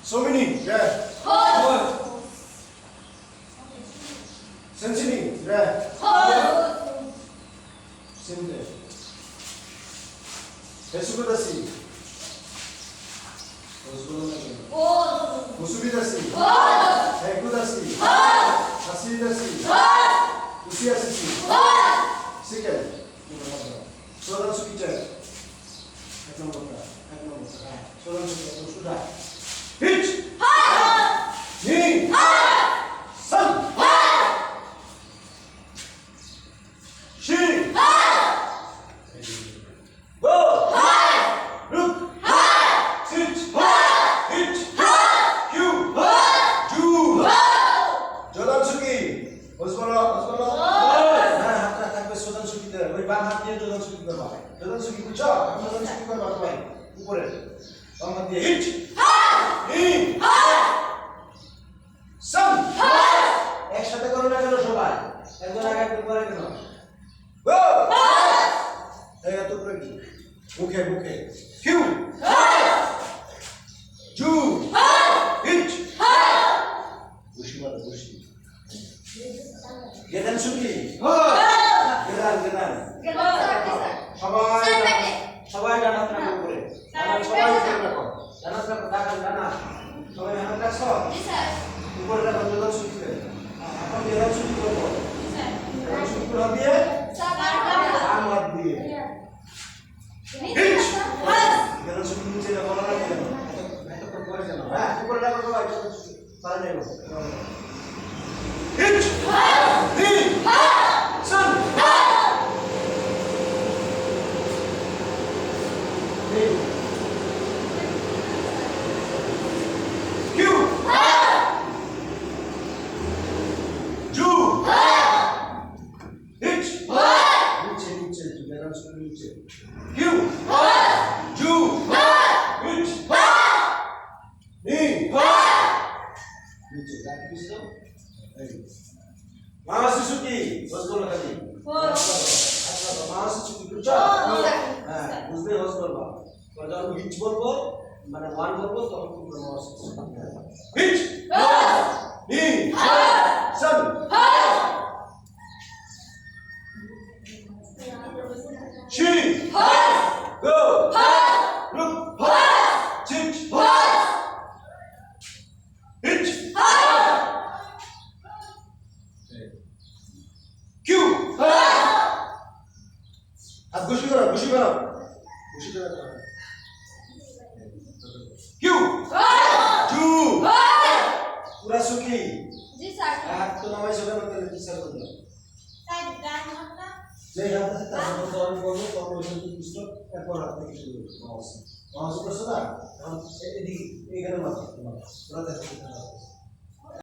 Somini, red. Hot. Sensini, red. Hot. Simple. Esubidasi. Musubidasi. Ekudasi. Asidasi. Usiasisi. Second. Sodan sukice. Ek nomor. Sodan sukice. Sudah. Pitch. Ni. San. Shi. Go. Look. Sit. Hit. Cue. Do. Jodan suki. Osmolo. Nah, hatta থাকবে সোদান সুকিতে। ওই বাম হাত দিয়ে jodan suki করবা। jodan suki বুঝছো? jodan suki করবা সবাই। উপরে। বাম হাত দিয়ে হিট। সান। একসাথে করো না কেন সবাই? একজন আগে একজন পরে কেন? গো। এটা তো কি? মুখে মুখে। কিউ। জু। হিট। বুশি মারো বুশি। গেদান সুকি। গেদান। সবাই ডানা রাখো উপরে। ডানা সবাই উপরে রাখো। ডানা রাখো ডানা। সবাই হাত রাখো। উপরে রাখো গেদান সুকি। এখন গেদান সুকি করবো। গেদান সুকি করে দিয়ে আমার দিয়ে। হিট। গেদান সুকি নিচে রাখো না কেন? এত করে কেন? হ্যাঁ উপরে রাখো সবাই গেদান সুকি। পারে নেবো। হিট। নি। সান। Q. Ju. Hit. Niche. Together so niche. Q. Ju. Hit. Ni. Niche. That is so. Mama Suzuki. What's going on? Mama Suzuki. Good job. বুঝতে হস করবা যখন হিট বলবো মানে ওয়ান বলবো তখন তুমি মাউস হিট নি সান শি গো লুক চিট হিট কিউ अब गुशी करो गुशी करो क्यों जू पूरा सुखी जी सर आप तो नाम ऐसे करते हैं जी सर बोलो सर गान मत जय हाथ से तार तो और बोलो तो बोलो तो पुस्तक एक बार हाथ में शुरू माउस माउस पर सदा हम ये दी ये करना मत पूरा देखो